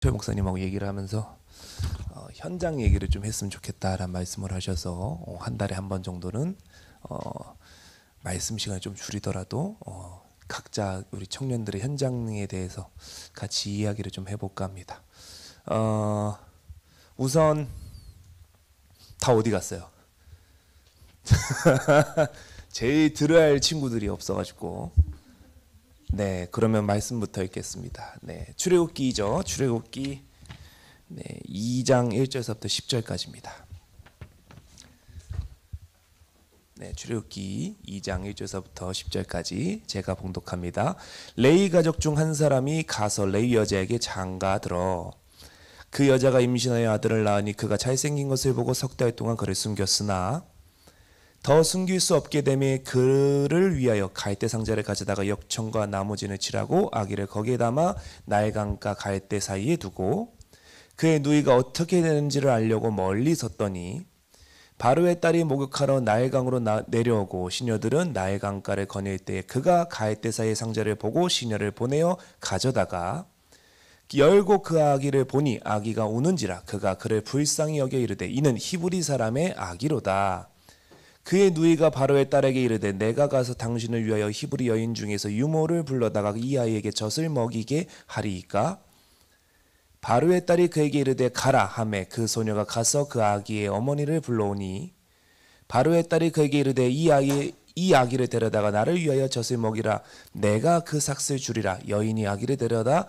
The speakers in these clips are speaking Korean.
최 목사님하고 얘기를 하면서 현장 얘기를 좀 했으면 좋겠다라는 말씀을 하셔서 한 달에 한 번 정도는 말씀 시간을 좀 줄이더라도 각자 우리 청년들의 현장에 대해서 같이 이야기를 좀 해볼까 합니다. 우선 다 어디 갔어요? 제일 들어야 할 친구들이 없어가지고 네, 그러면 말씀부터 읽겠습니다. 네, 출애굽기죠. 출애굽기 2장 1절서부터 10절까지입니다. 네, 출애굽기 2장 1절서부터 10절까지 제가 봉독합니다. 레위 가족 중 한 사람이 가서 레위 여자에게 장가들어 그 여자가 임신하여 아들을 낳으니 그가 잘생긴 것을 보고 석 달 동안 그를 숨겼으나 더 숨길 수 없게 되매 그를 위하여 갈대 상자를 가져다가 역청과 나무진을 칠하고 아기를 거기에 담아 나일강과 갈대 사이에 두고 그의 누이가 어떻게 되는지를 알려고 멀리 섰더니 바로의 딸이 목욕하러 나일강으로 내려오고 시녀들은 나일강가를 거닐 때에 그가 갈대 사이의 상자를 보고 시녀를 보내어 가져다가 열고 그 아기를 보니 아기가 우는지라 그가 그를 불쌍히 여겨 이르되 이는 히브리 사람의 아기로다. 그의 누이가 바로의 딸에게 이르되 내가 가서 당신을 위하여 히브리 여인 중에서 유모를 불러다가 이 아이에게 젖을 먹이게 하리이까? 바로의 딸이 그에게 이르되 가라 하매 그 소녀가 가서 그 아기의 어머니를 불러오니 바로의 딸이 그에게 이르되 이 아기를 데려다가 나를 위하여 젖을 먹이라. 내가 그 삭슬 주리라. 여인이 아기를 데려다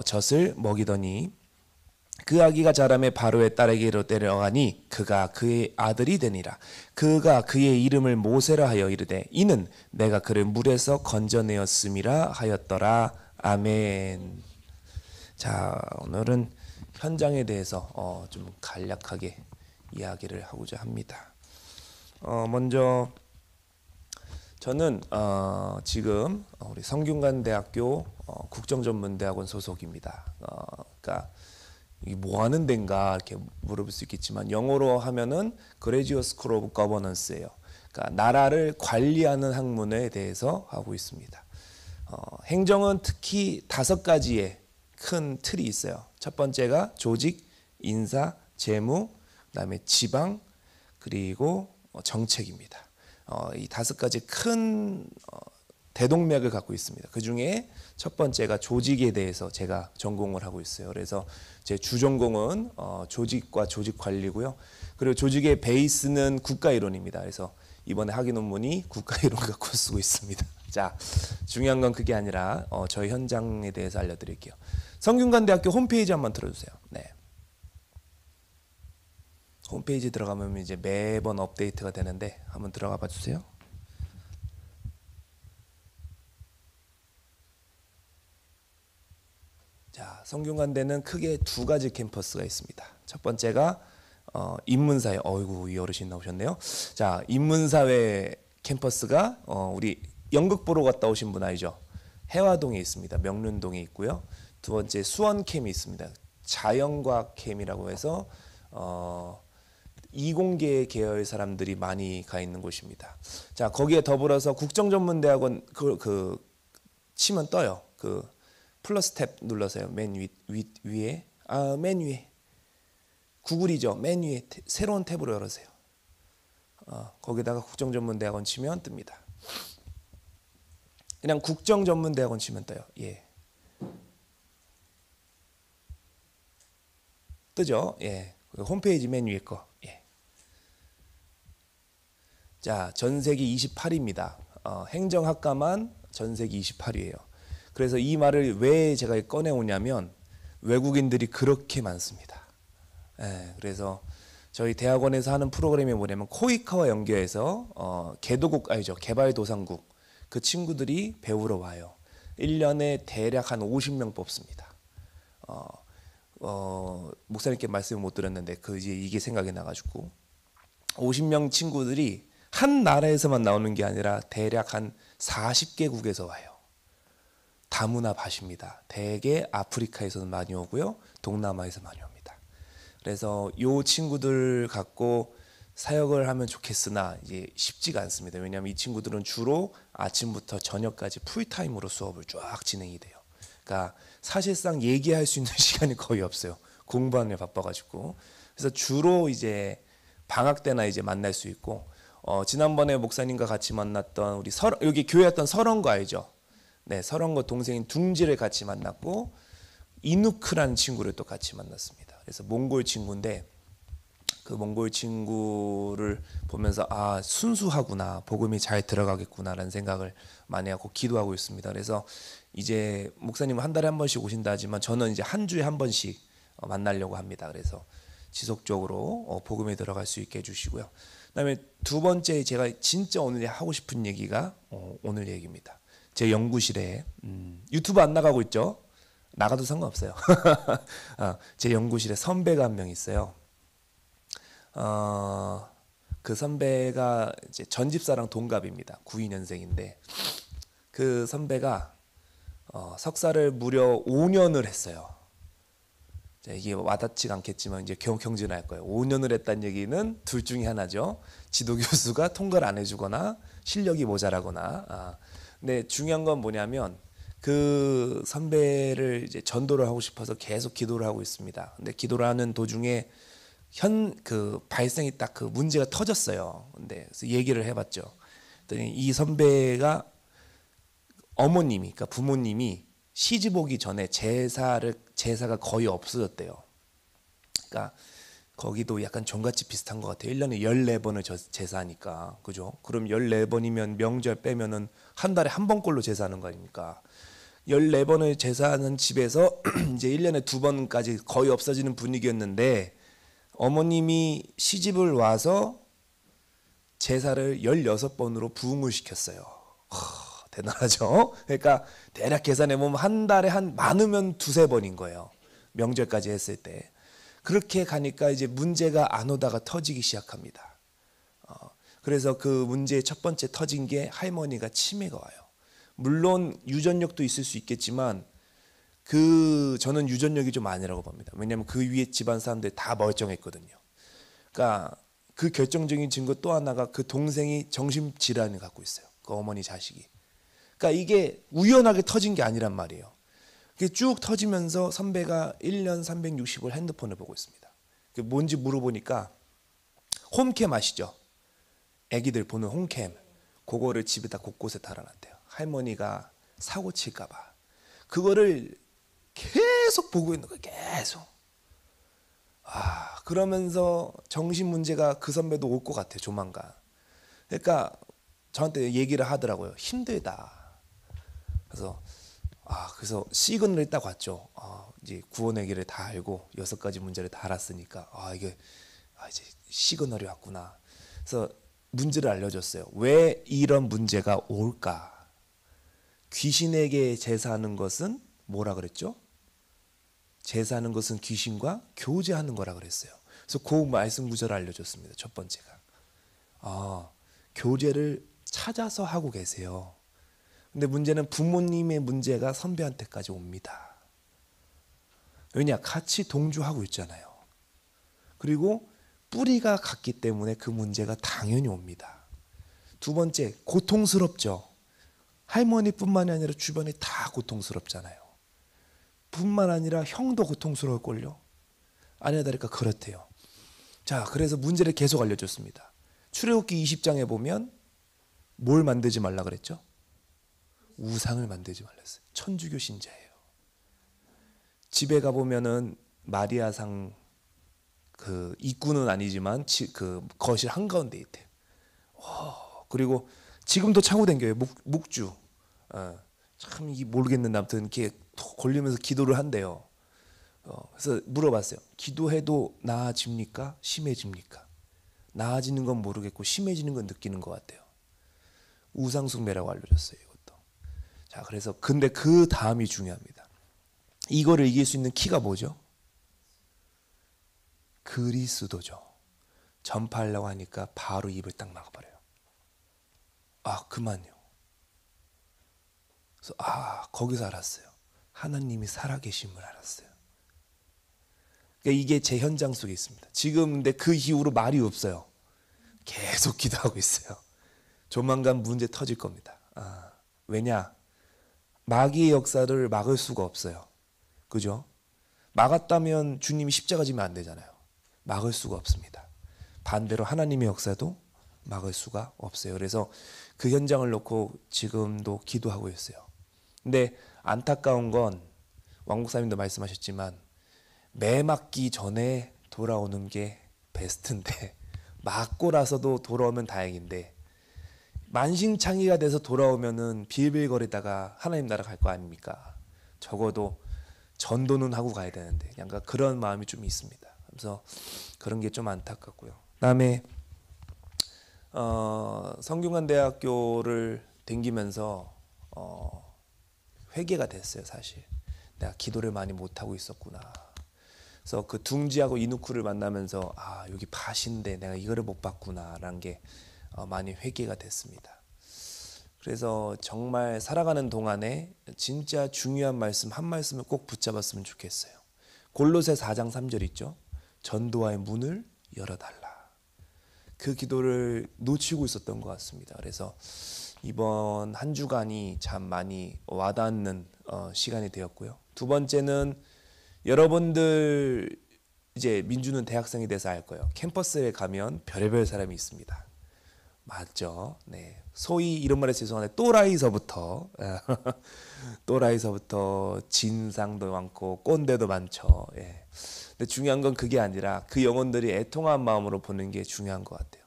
젖을 먹이더니 그 아기가 자라매 바로의 딸에게로 데려가니 그가 그의 아들이 되니라. 그가 그의 이름을 모세라 하여 이르되 이는 내가 그를 물에서 건져내었음이라 하였더라. 아멘. 자, 오늘은 현장에 대해서 좀 간략하게 이야기를 하고자 합니다. 먼저 저는 지금 우리 성균관대학교 국정전문대학원 소속입니다. 그러니까 이게 뭐 하는 데인가 이렇게 물어볼 수 있겠지만 영어로 하면은 Graduate School of Governance예요. 그러니까 나라를 관리하는 학문에 대해서 하고 있습니다. 행정은 특히 5가지의 큰 틀이 있어요. 첫 번째가 조직, 인사, 재무, 그다음에 지방, 그리고 정책입니다. 이 5가지 큰 대동맥을 갖고 있습니다. 그 중에 첫 번째가 조직에 대해서 제가 전공을 하고 있어요. 그래서 제 주전공은 조직과 조직관리고요. 그리고 조직의 베이스는 국가이론입니다. 그래서 이번에 학위 논문이 국가이론 갖고 쓰고 있습니다. 자, 중요한 건 그게 아니라 저희 현장에 대해서 알려드릴게요. 성균관대학교 홈페이지 한번 들어주세요. 네. 홈페이지 들어가면 이제 매번 업데이트가 되는데 한번 들어가 봐 주세요. 자, 성균관대는 크게 2가지 캠퍼스가 있습니다. 첫 번째가 인문사회. 어이구, 이 어르신 나오셨네요. 자, 인문사회 캠퍼스가 우리 연극 보러 갔다 오신 분 알죠? 해화동에 있습니다. 명륜동에 있고요. 두 번째 수원캠이 있습니다. 자연과학캠이라고 해서 이공계 계열 사람들이 많이 가 있는 곳입니다. 자, 거기에 더불어서 국정전문대학원 그 치면 떠요. 그 플러스 탭 눌러서요. 맨 위에 맨 위에 구글이죠. 맨 위에 새로운 탭으로 열으세요. 거기다가 국정전문대학원 치면 뜹니다. 그냥 국정전문대학원 치면 떠요. 예. 뜨죠? 예. 홈페이지 맨 위에 거. 예. 자, 전세기 28입니다. 행정학과만 전세기 28이에요. 그래서 이 말을 왜 제가 꺼내오냐면 외국인들이 그렇게 많습니다. 예, 그래서 저희 대학원에서 하는 프로그램이 뭐냐면 코이카와 연계해서 개도국 아니죠, 개발도상국 그 친구들이 배우러 와요. 1년에 대략 한 50명 뽑습니다. 목사님께 말씀을 못 드렸는데 이게 생각이 나가지고 50명 친구들이 한 나라에서만 나오는 게 아니라 대략 한 40개국에서 와요. 다문화 밭입니다. 대개 아프리카에서는 많이 오고요, 동남아에서 많이 옵니다. 그래서 이 친구들 갖고 사역을 하면 좋겠으나 이제 쉽지가 않습니다. 왜냐하면 이 친구들은 주로 아침부터 저녁까지 풀타임으로 수업을 쫙 진행이 돼요. 그러니까 사실상 얘기할 수 있는 시간이 거의 없어요. 공부하는 데 바빠가지고. 그래서 주로 이제 방학 때나 이제 만날 수 있고, 지난번에 목사님과 같이 만났던 우리 여기 교회 왔던 설원거 알죠? 네, 설원거 동생인 둥지를 같이 만났고, 이누크라는 친구를 또 같이 만났습니다. 그래서 몽골 친구인데, 그 몽골 친구를 보면서 아, 순수하구나, 복음이 잘 들어가겠구나라는 생각을 많이 하고 기도하고 있습니다. 그래서 이제 목사님은 한 달에 한 번씩 오신다 하지만 저는 이제 한 주에 한 번씩 만나려고 합니다. 그래서 지속적으로 복음에 들어갈 수 있게 해주시고요. 그다음에 두 번째 제가 진짜 오늘 하고 싶은 얘기가 오늘 얘기입니다. 제 연구실에 유튜브 안 나가고 있죠? 나가도 상관없어요. 제 연구실에 선배가 한 명 있어요. 그 선배가 이제 전집사랑 동갑입니다. 92년생인데 그 선배가 석사를 무려 5년을 했어요. 이게 와닿지가 않겠지만 이제 경진할 거예요. 5년을 했다는 얘기는 둘 중에 하나죠. 지도 교수가 통과를 안 해주거나 실력이 모자라거나. 근데 중요한 건 뭐냐면 그 선배를 이제 전도를 하고 싶어서 계속 기도를 하고 있습니다. 근데 기도를 하는 도중에 그 발생이 딱 그 문제가 터졌어요. 근데 그래서 얘기를 해봤죠. 그랬더니 이 선배가 어머님이, 그러니까 부모님이 시집 오기 전에 제사가 거의 없어졌대요. 그러니까 거기도 약간 종갓집 비슷한 것 같아요. 1년에 14번을 제사하니까, 그죠? 그럼 14번이면 명절 빼면은 한 달에 한 번꼴로 제사하는 거 아닙니까? 14번을 제사하는 집에서 이제 1년에 2번까지 거의 없어지는 분위기였는데 어머님이 시집을 와서 제사를 16번으로 부흥을 시켰어요. 대단하죠? 그러니까 대략 계산해보면 한 달에 많으면 2-3번인 거예요. 명절까지 했을 때. 그렇게 가니까 이제 문제가 안 오다가 터지기 시작합니다. 그래서 그 문제의 첫 번째 터진 게 할머니가 치매가 와요. 물론 유전력도 있을 수 있겠지만 저는 유전력이 좀 아니라고 봅니다. 왜냐하면 그 위에 집안 사람들 다 멀쩡했거든요. 그러니까 그 결정적인 증거 또 하나가 그 동생이 정신질환을 갖고 있어요. 그 어머니 자식이. 그러니까 이게 우연하게 터진 게 아니란 말이에요. 그게 쭉 터지면서 선배가 1년 360을 핸드폰을 보고 있습니다. 그게 뭔지 물어보니까 홈캠 아시죠? 애기들 보는 홈캠. 그거를 집에다 곳곳에 달아놨대요. 할머니가 사고 칠까 봐. 그거를 계속 보고 있는 거예요. 계속. 그러면서 정신 문제가 그 선배도 올 것 같아요. 조만간. 그러니까 저한테 얘기를 하더라고요. 힘들다. 그래서 시그널을 딱 왔죠. 이제 구원의 길을 다 알고 6가지 문제를 다 알았으니까 이제 시그널이 왔구나. 그래서 문제를 알려줬어요. 왜 이런 문제가 올까? 귀신에게 제사하는 것은 뭐라 그랬죠? 제사하는 것은 귀신과 교제하는 거라 그랬어요. 그래서 그 말씀 구절을 알려줬습니다. 첫 번째가 교제를 찾아서 하고 계세요. 근데 문제는 부모님의 문제가 선배한테까지 옵니다. 왜냐? 같이 동조하고 있잖아요. 그리고 뿌리가 같기 때문에 그 문제가 당연히 옵니다. 두 번째, 고통스럽죠. 할머니뿐만이 아니라 주변에 다 고통스럽잖아요. 뿐만 아니라 형도 고통스러울걸요. 아니나 다를까 그렇대요. 자, 그래서 문제를 계속 알려줬습니다. 출애굽기 20장에 보면 뭘 만들지 말라 그랬죠? 우상을 만들지 말랬어요. 천주교 신자예요. 집에 가보면은 마리아상 그 입구는 아니지만 그 거실 한가운데 있대요. 그리고 지금도 차고 댕겨요. 묵주. 참 이게 모르겠는데 아무튼 이렇게 걸리면서 기도를 한대요. 그래서 물어봤어요. 기도해도 나아집니까? 심해집니까? 나아지는 건 모르겠고 심해지는 건 느끼는 것 같아요. 우상숭배라고 알려줬어요. 이것도. 자, 그래서 근데 그 다음이 중요합니다. 이거를 이길 수 있는 키가 뭐죠? 그리스도죠. 전파하려고 하니까 바로 입을 딱 막아버려요. 그만요. 그래서 거기서 알았어요. 하나님이 살아계심을 알았어요. 그러니까 이게 제 현장 속에 있습니다. 지금 근데 그 이후로 말이 없어요. 계속 기도하고 있어요. 조만간 문제 터질 겁니다. 왜냐? 마귀의 역사를 막을 수가 없어요. 그죠? 막았다면 주님이 십자가 지면 안 되잖아요. 막을 수가 없습니다. 반대로 하나님의 역사도 막을 수가 없어요. 그래서 그 현장을 놓고 지금도 기도하고 있어요. 근데 안타까운 건 왕 목사님도 말씀하셨지만 매 맞기 전에 돌아오는 게 베스트인데 맞고 나서도 돌아오면 다행인데 만신창이가 돼서 돌아오면은 빌빌거리다가 하나님 나라 갈 거 아닙니까? 적어도 전도는 하고 가야 되는데 약간 그런 마음이 좀 있습니다. 그래서 그런 게 좀 안타깝고요. 그다음에 성균관대학교를 다니면서 회개가 됐어요. 사실 내가 기도를 많이 못하고 있었구나. 그래서 그 둥지하고 이누쿠를 만나면서 아 여기 밭인데 내가 이거를 못 봤구나라는 게 많이 회개가 됐습니다. 그래서 정말 살아가는 동안에 진짜 중요한 말씀 한 말씀을 꼭 붙잡았으면 좋겠어요. 골로새 4장 3절 있죠. 전도와의 문을 열어달라. 그 기도를 놓치고 있었던 것 같습니다. 그래서 이번 한 주간이 참 많이 와닿는 시간이 되었고요. 두 번째는 여러분들 이제 민주는 대학생이 돼서 알 거예요. 캠퍼스에 가면 별의별 사람이 있습니다. 맞죠? 네. 소위 이런 말에 죄송한데 또라이서부터 또라이서부터 진상도 많고 꼰대도 많죠. 예. 근데 중요한 건 그게 아니라 그 영혼들이 애통한 마음으로 보는 게 중요한 것 같아요.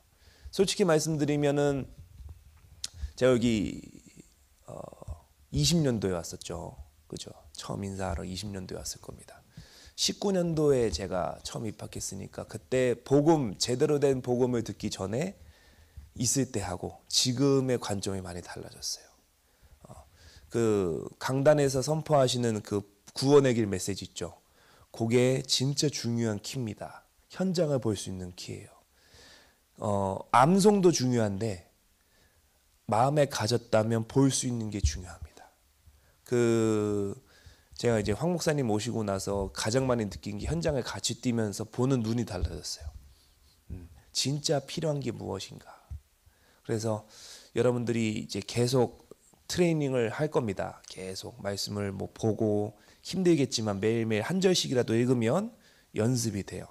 솔직히 말씀드리면은 제가 여기 20년도에 왔었죠. 그죠? 처음 인사하러 20년도에 왔을 겁니다. 19년도에 제가 처음 입학했으니까 그때 복음 제대로 된 복음을 듣기 전에 있을 때하고 지금의 관점이 많이 달라졌어요. 그 강단에서 선포하시는 그 구원의 길 메시지 있죠. 그게 진짜 중요한 키입니다. 현장을 볼 수 있는 키예요. 암송도 중요한데 마음에 가졌다면 볼 수 있는 게 중요합니다. 제가 이제 황 목사님 모시고 나서 가장 많이 느낀 게 현장을 같이 뛰면서 보는 눈이 달라졌어요. 진짜 필요한 게 무엇인가. 그래서 여러분들이 이제 계속 트레이닝을 할 겁니다. 계속 말씀을 뭐 보고 힘들겠지만 매일매일 한 절씩이라도 읽으면 연습이 돼요.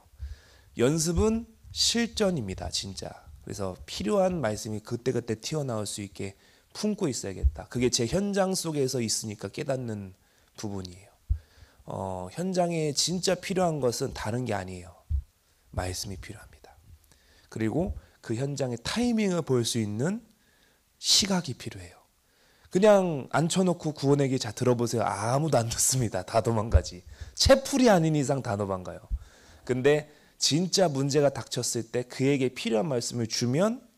연습은 실전입니다. 진짜. 그래서 필요한 말씀이 그때그때 튀어나올 수 있게 품고 있어야겠다. 그게 제 현장 속에서 있으니까 깨닫는 부분이에요. 현장에 진짜 필요한 것은 다른 게 아니에요. 말씀이 필요합니다. 그리고 그 현장의 타이밍을 볼 수 있는 시각이 필요해요. 그냥 앉혀놓고 구원의 길 자 들어보세요. 아무도 안 듣습니다. 다 도망가지. 채풀이 아닌 이상 다 도망가요. 근데 진짜 문제가 닥쳤을 때 그에게 필요한 말씀을 주면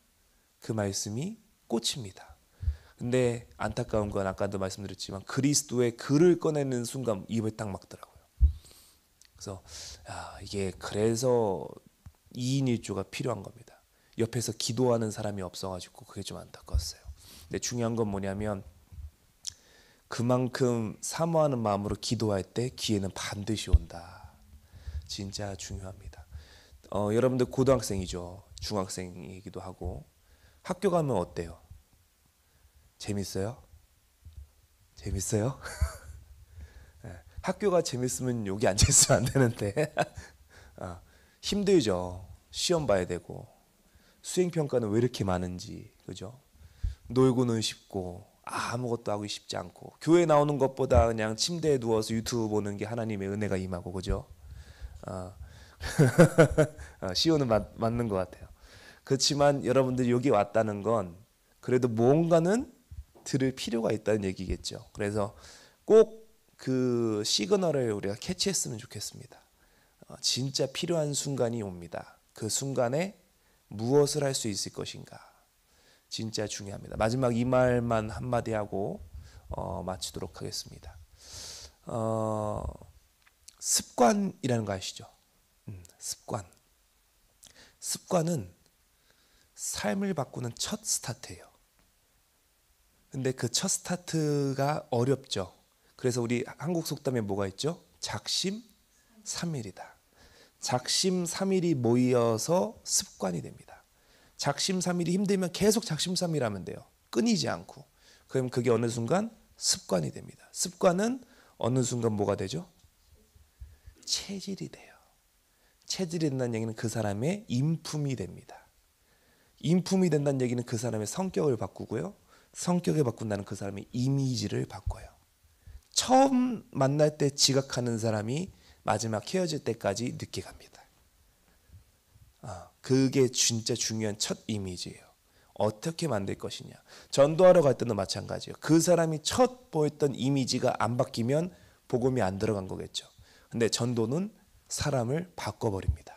그 말씀이 꽂힙니다. 근데 안타까운 건 아까도 말씀드렸지만 그리스도의 글을 꺼내는 순간 입을 딱 막더라고요. 그래서 이게 그래서 2인 1조가 필요한 겁니다. 옆에서 기도하는 사람이 없어가지고 그게 좀 안타까웠어요. 근데 중요한 건 뭐냐면 그만큼 사모하는 마음으로 기도할 때 기회는 반드시 온다. 진짜 중요합니다. 여러분들 고등학생이죠. 중학생이기도 하고 학교 가면 어때요? 재밌어요? 재밌어요? 학교가 재밌으면 여기 앉아있으면 안 되는데 힘들죠. 시험 봐야 되고 수행평가는 왜 이렇게 많은지 그죠? 놀고는 쉽고 아무것도 하기 쉽지 않고 교회 나오는 것보다 그냥 침대에 누워서 유튜브 보는 게 하나님의 은혜가 임하고 그죠? 시온은 맞는 것 같아요. 그렇지만 여러분들이 여기 왔다는 건 그래도 뭔가는 들을 필요가 있다는 얘기겠죠. 그래서 꼭 그 시그널을 우리가 캐치했으면 좋겠습니다. 진짜 필요한 순간이 옵니다. 그 순간에 무엇을 할 수 있을 것인가. 진짜 중요합니다. 마지막 이 말만 한마디 하고 마치도록 하겠습니다. 습관이라는 거 아시죠? 습관은 삶을 바꾸는 첫 스타트예요. 근데 그 첫 스타트가 어렵죠. 그래서 우리 한국 속담에 뭐가 있죠? 작심삼일이다. 작심삼일이 모여서 습관이 됩니다. 작심삼일이 힘들면 계속 작심삼일 하면 돼요. 끊이지 않고. 그럼 그게 어느 순간 습관이 됩니다. 습관은 어느 순간 뭐가 되죠? 체질이 돼요. 체질이 된다는 얘기는 그 사람의 인품이 됩니다. 인품이 된다는 얘기는 그 사람의 성격을 바꾸고요. 성격을 바꾼다는 그 사람의 이미지를 바꿔요. 처음 만날 때 지각하는 사람이 마지막 헤어질 때까지 늦게 갑니다. 그게 진짜 중요한 첫 이미지예요. 어떻게 만들 것이냐. 전도하러 갈 때도 마찬가지예요. 그 사람이 첫 보였던 이미지가 안 바뀌면 복음이 안 들어간 거겠죠. 근데 전도는 사람을 바꿔버립니다.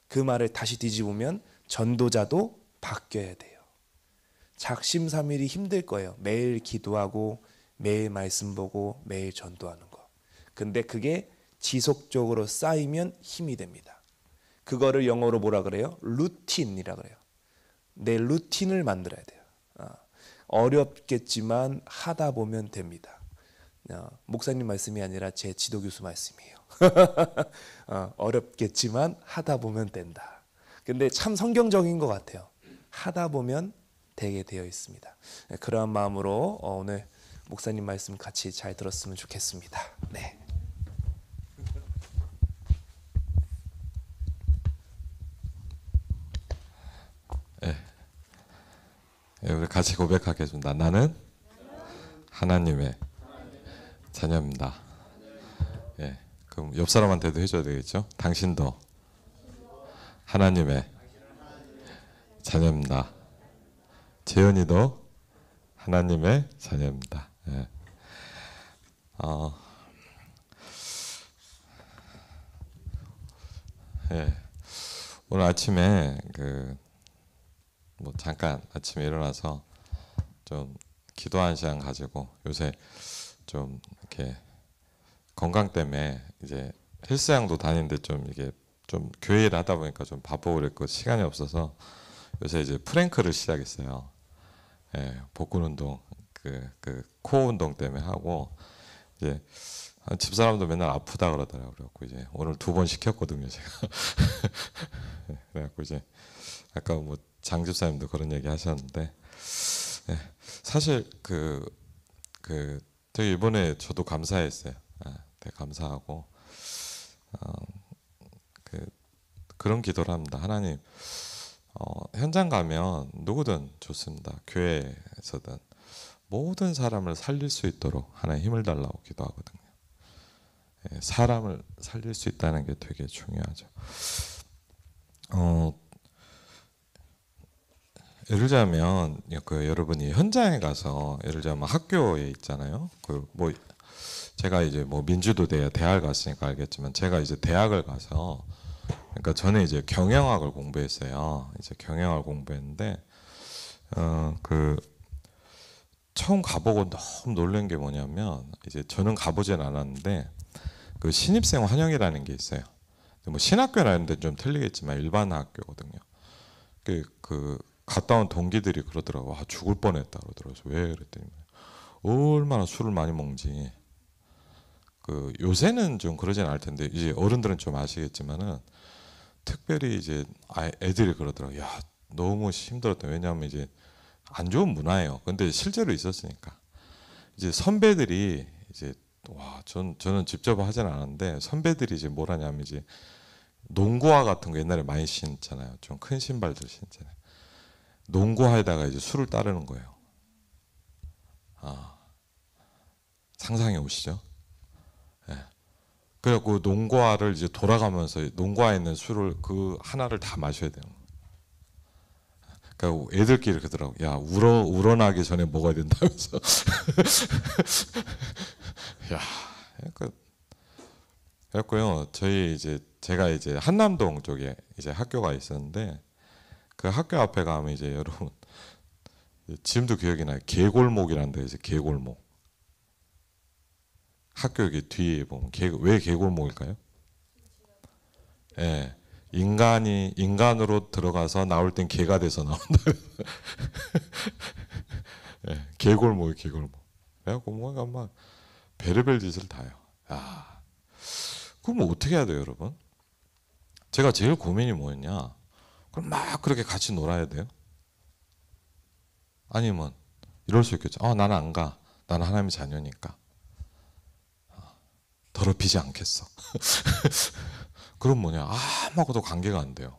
그 말을 다시 뒤집으면 전도자도 바뀌어야 돼요. 작심삼일이 힘들 거예요. 매일 기도하고 매일 말씀 보고 매일 전도하는 거. 근데 그게 지속적으로 쌓이면 힘이 됩니다. 그거를 영어로 뭐라 그래요? 루틴이라 그래요. 내 루틴을 만들어야 돼요. 어렵겠지만 하다 보면 됩니다. 목사님 말씀이 아니라 제 지도교수 말씀이에요. 어렵겠지만 하다 보면 된다. 근데 참 성경적인 것 같아요. 하다 보면 되게 되어 있습니다. 그러한 마음으로 오늘 목사님 말씀 같이 잘 들었으면 좋겠습니다. 네. 우리 같이 고백하겠습니다. 나는 하나님의 자녀입니다. 예, 그럼 옆 사람한테도 해줘야 되겠죠? 당신도 하나님의 자녀입니다. 재현이도 하나님의 자녀입니다. 예. 예. 오늘 아침에 뭐 잠깐 아침에 일어나서 좀 기도하는 시간 가지고 요새 좀 이렇게 건강 때문에 이제 헬스장도 다니는데 좀 이게 좀 교회 일 하다 보니까 좀 바쁘고 그랬고 시간이 없어서 요새 이제 프랭크를 시작했어요. 예, 복근 운동 코 운동 때문에 하고 이제 집사람도 맨날 아프다 그러더라고요. 그래갖고 이제 오늘 2번 시켰거든요, 제가. 그래갖고 이제 아까 뭐 장 집사님도 그런 얘기 하셨는데, 네, 사실 되게 이번에 저도 감사했어요. 되게 감사하고 그런 기도를 합니다. 하나님, 현장 가면 누구든 좋습니다. 교회에서든 모든 사람을 살릴 수 있도록 하나님 힘을 달라고 기도하거든요. 사람을 살릴 수 있다는 게 되게 중요하죠. 예를 들자면 여러분이 현장에 가서 예를 들자면 학교에 있잖아요. 뭐 제가 이제 뭐 민주도대 대학을 갔으니까 알겠지만 제가 이제 대학을 가서 그러니까 저는 이제 경영학을 공부했어요. 이제 경영학을 공부했는데 처음 가보고 너무 놀란 게 뭐냐면 이제 저는 가보진 않았는데 그 신입생 환영이라는 게 있어요. 뭐 신학교라는 데는 좀 틀리겠지만 일반 학교거든요. 갔다 온 동기들이 그러더라고. 죽을 뻔했다 그러더라고요. 왜 그랬더니 얼마나 술을 많이 먹는지. 요새는 좀 그러진 않을 텐데 이제 어른들은 좀 아시겠지만은 특별히 이제 애들이 그러더라고. 야, 너무 힘들었다. 왜냐하면 이제 안 좋은 문화예요. 근데 실제로 있었으니까. 이제 선배들이 이제 저는 직접 하진 않았는데 선배들이 이제 뭘 하냐면 이제 농구화 같은 거 옛날에 많이 신잖아요. 좀 큰 신발들 신잖아요. 농구화에다가 이제 술을 따르는 거예요. 상상해 오시죠? 예. 그래갖고 농구화를 이제 돌아가면서 농구화에 있는 술을 그 하나를 다 마셔야 되는 거예요. 그러니까 애들끼리 그러더라고. 야, 우러나기 전에 먹어야 된다면서. 야, 그래갖고요. 제가 이제 한남동 쪽에 이제 학교가 있었는데 그 학교 앞에 가면 이제 여러분 지금도 기억이 나요. 개골목이라는 데 이제 개골목. 학교 여기 뒤에 보면 왜 개골목일까요? 예. 인간으로 들어가서 나올 땐 개가 돼서 나온다. 예, 개골목이 개골목. 그래갖고 뭔가 막 베르벨 짓을 다 해요. 그럼 어떻게 해야 돼요, 여러분? 제가 제일 고민이 뭐였냐? 그럼 막 그렇게 같이 놀아야 돼요? 아니면 이럴 수 있겠죠. 나는 안 가. 나는 하나님의 자녀니까. 더 더럽히지 않겠어. 그럼 뭐냐? 아무하고도 관계가 안 돼요.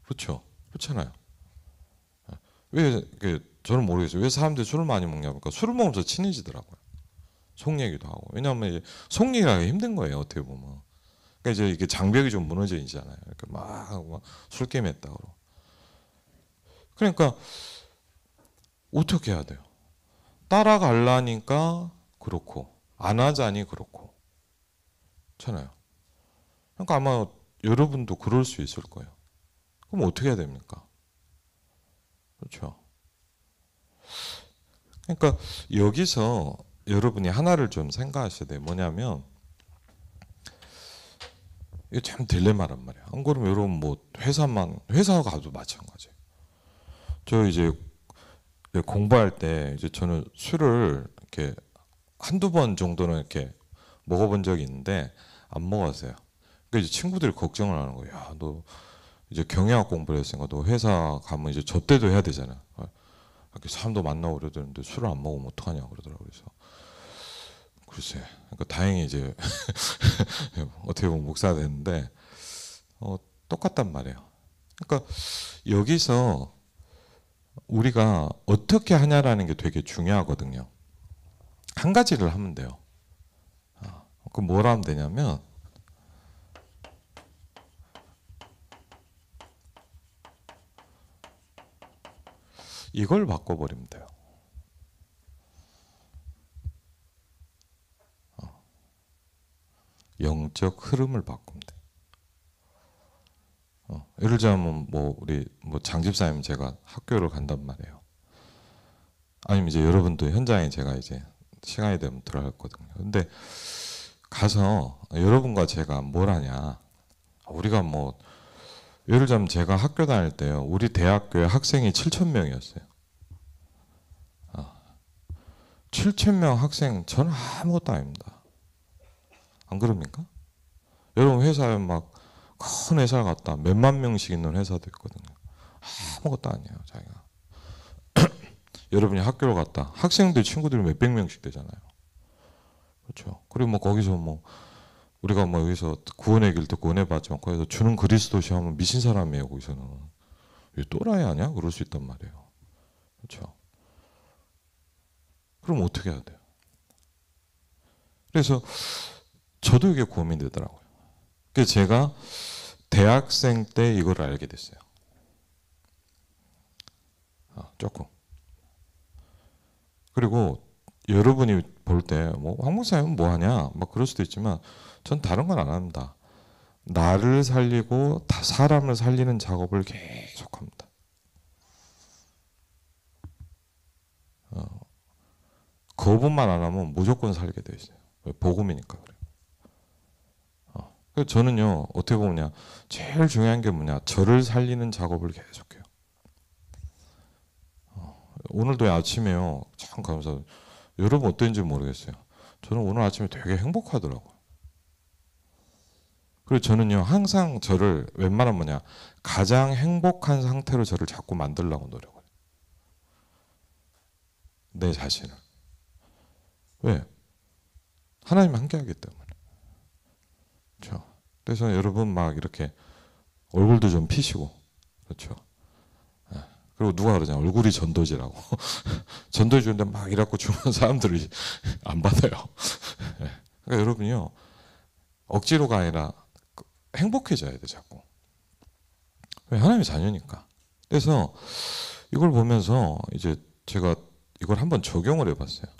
그렇죠? 그렇잖아요. 왜 저는 모르겠어요. 왜 사람들이 술을 많이 먹냐? 그러니까 술을 먹으면서 친해지더라고요. 속 얘기도 하고. 왜냐하면 이제 속 얘기하기 힘든 거예요. 어떻게 보면. 그러니까 이제 이게 장벽이 좀 무너져 있잖아요. 이렇게 막 술게임 했다 그러고. 그러니까 어떻게 해야 돼요? 따라가려니까 그렇고 안 하자니 그렇고. 그렇잖아요. 그러니까 아마 여러분도 그럴 수 있을 거예요. 그럼 어떻게 해야 됩니까? 그렇죠. 그러니까 여기서 여러분이 하나를 좀 생각하셔야 돼요. 뭐냐면 이게 참 딜레마란 말이야. 안 그러면 여러분 뭐 회사 가도 마찬가지. 저 이제 공부할 때 이제 저는 술을 이렇게 한두 번 정도는 이렇게 먹어본 적이 있는데 안 먹었어요. 그러니까 이제 친구들이 걱정을 하는 거예요. 야, 너 이제 경영학 공부를 했으니까 너 회사 가면 이제 접대도 해야 되잖아. 이렇게 사람도 만나고 그래야 되는데 술을 안 먹으면 어떡하냐 그러더라고요. 그래서 글쎄, 그러니까 다행히 이제 어떻게 보면 목사가 됐는데 똑같단 말이에요. 그러니까 여기서 우리가 어떻게 하냐라는 게 되게 중요하거든요. 한 가지를 하면 돼요. 그럼 뭘 하면 되냐면 이걸 바꿔버리면 돼요. 영적 흐름을 바꾸면 돼. 예를 들자면 뭐 우리 뭐 장집사님 제가 학교를 간단 말이에요. 아니면 이제 여러분도 현장에 제가 이제 시간이 되면 들어갔거든요. 근데 가서 여러분과 제가 뭘 하냐? 우리가 뭐 예를 들자면 제가 학교 다닐 때요. 우리 대학교에 학생이 7,000명이었어요. 7,000명 학생 저는 아무것도 아닙니다. 안 그럽니까? 여러분 회사에 막 큰 회사 갔다 몇만 명씩 있는 회사도 있거든요. 아무것도 아니에요, 자기가. 여러분이 학교를 갔다 학생들 친구들이 몇백 명씩 되잖아요. 그렇죠. 그리고 뭐 거기서 뭐 우리가 뭐 여기서 구원의 길 듣고 은혜 받지만 거기서 주는 그리스도 시험은 미친 사람이에요. 거기서는 이 또라이 아니야? 그럴 수 있단 말이에요. 그렇죠. 그럼 어떻게 해야 돼요? 그래서 저도 이게 고민되더라고요. 그래서 제가 대학생 때 이걸 알게 됐어요. 조금. 그리고 여러분이 볼 때 뭐 황 목사님은 뭐 하냐? 막 그럴 수도 있지만 전 다른 건 안 합니다. 나를 살리고 사람을 살리는 작업을 계속합니다. 그것만 안 하면 무조건 살게 돼 있어요. 복음이니까 그래요. 그래서 저는요 어떻게 보면 제일 중요한 게 뭐냐? 저를 살리는 작업을 계속해요. 오늘도 아침에요 참 감사. 여러분 어땠는지 모르겠어요. 저는 오늘 아침에 되게 행복하더라고요. 그리고 저는요 항상 저를 웬만하면 뭐냐 가장 행복한 상태로 저를 자꾸 만들려고 노력을 해요. 내 자신을. 왜? 하나님 함께하기 때문에. 그렇죠. 그래서 여러분 막 이렇게 얼굴도 좀 피시고 그렇죠. 그리고 누가 그러잖아요. 얼굴이 전도지라고. 전도해 주는데 막 이라고 주는 사람들이 안 받아요. 그러니까 여러분이요 억지로가 아니라 행복해져야 돼 자꾸. 왜? 하나님의 자녀니까. 그래서 이걸 보면서 이제 제가 이걸 한번 적용을 해봤어요.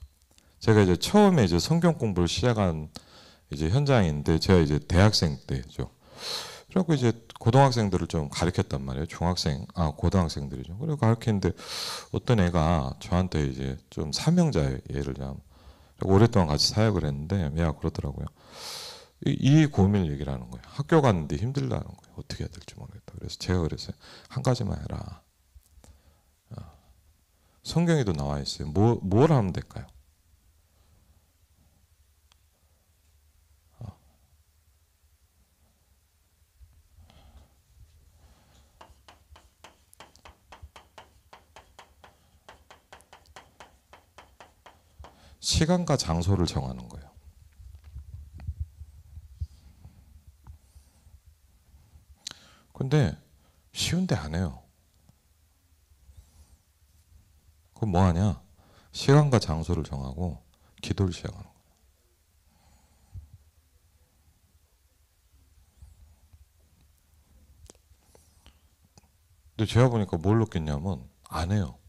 제가 이제 처음에 이제 성경 공부를 시작한 이제 현장인데 제가 이제 대학생 때죠. 그래갖고 이제 고등학생들을 좀 가르쳤단 말이에요. 고등학생들이죠. 그리고 가르쳤는데 어떤 애가 저한테 이제 좀 사명자의 예를 들면 오랫동안 같이 사역을 했는데 얘가 그러더라고요. 이 고민을 얘기를 하는 거예요. 학교 갔는데 힘들다는 거예요. 어떻게 해야 될지 모르겠다. 그래서 제가 그랬어요. 한 가지만 해라. 성경에도 나와 있어요. 뭘 하면 될까요? 시간과 장소를 정하는 거예요. 근데 쉬운데 안 해요. 그럼 뭐 하냐? 시간과 장소를 정하고 기도를 시작하는 거예요. 근데 제가 보니까 뭘 느꼈냐면 안 해요.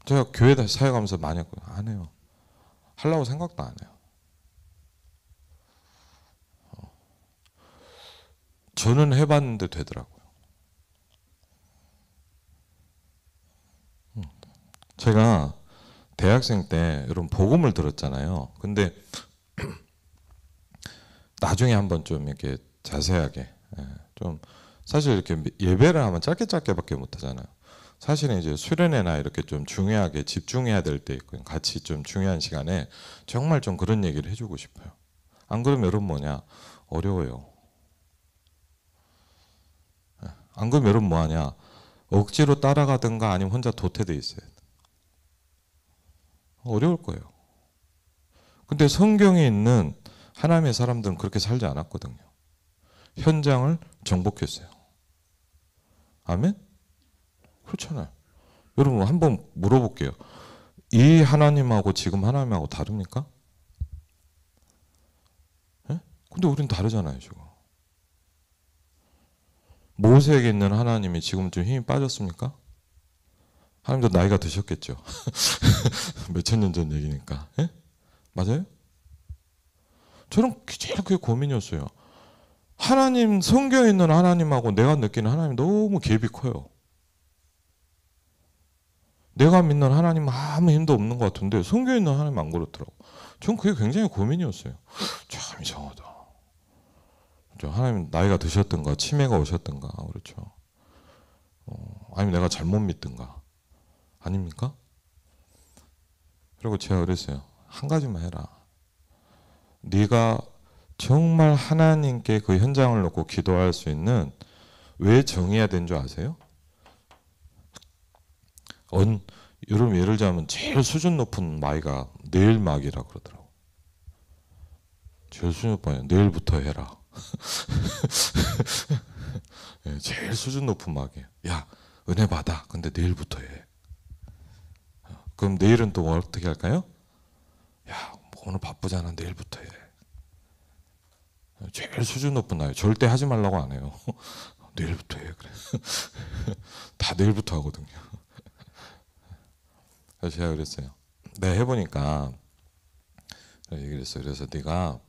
제가 교회 사역하면서 많이 했거든요. 안 해요. 하려고 생각도 안 해요. 저는 해봤는데 되더라고요. 제가 대학생 때 여러분 복음을 들었잖아요. 근데 나중에 한번 좀 이렇게 자세하게 좀 사실 이렇게 예배를 하면 짧게 짧게밖에 못 하잖아요. 사실은 이제 수련회나 이렇게 좀 중요하게 집중해야 될 때 있고 같이 좀 중요한 시간에 정말 좀 그런 얘기를 해주고 싶어요. 안 그러면 여러분 뭐냐 어려워요. 안 그러면 여러분 뭐하냐 억지로 따라가든가 아니면 혼자 도태돼 있어요. 어려울 거예요. 근데 성경에 있는 하나님의 사람들은 그렇게 살지 않았거든요. 현장을 정복했어요. 아멘? 그렇잖아요. 여러분 한번 물어볼게요. 이 하나님하고 지금 하나님하고 다릅니까? 예? 근데 우린 다르잖아요, 지금. 모세에게 있는 하나님이 지금 좀 힘이 빠졌습니까? 하나님도 나이가 드셨겠죠. 몇천 년 전 얘기니까. 예? 맞아요? 저는 제일 그게 고민이었어요. 하나님, 성경에 있는 하나님하고 내가 느끼는 하나님 너무 갭이 커요. 내가 믿는 하나님은 아무 힘도 없는 것 같은데 성경에 있는 하나님 안 그렇더라고. 전 그게 굉장히 고민이었어요. 참 이상하다. 하나님 나이가 드셨던가 치매가 오셨던가 그렇죠. 아니면 내가 잘못 믿든가 아닙니까? 그리고 제가 그랬어요. 한 가지만 해라. 네가 정말 하나님께 그 현장을 놓고 기도할 수 있는 왜 정해야 되는 줄 아세요? 여러분 예를 들자면 제일 수준 높은 마이가 내일막이라 그러더라고. 제일 수준 높아요. 내일부터 해라. 제일 수준 높은 막이에요. 야 은혜 받아. 근데 내일부터 해. 그럼 내일은 또 어떻게 할까요? 야 오늘 바쁘잖아. 내일부터 해. 제일 수준 높은 나이. 절대 하지 말라고 안 해요. 내일부터 해. 그래. 다 내일부터 하거든요. 그래서 제가 그랬어요. 내가 해보니까 얘기를 했어요. 그래서 네가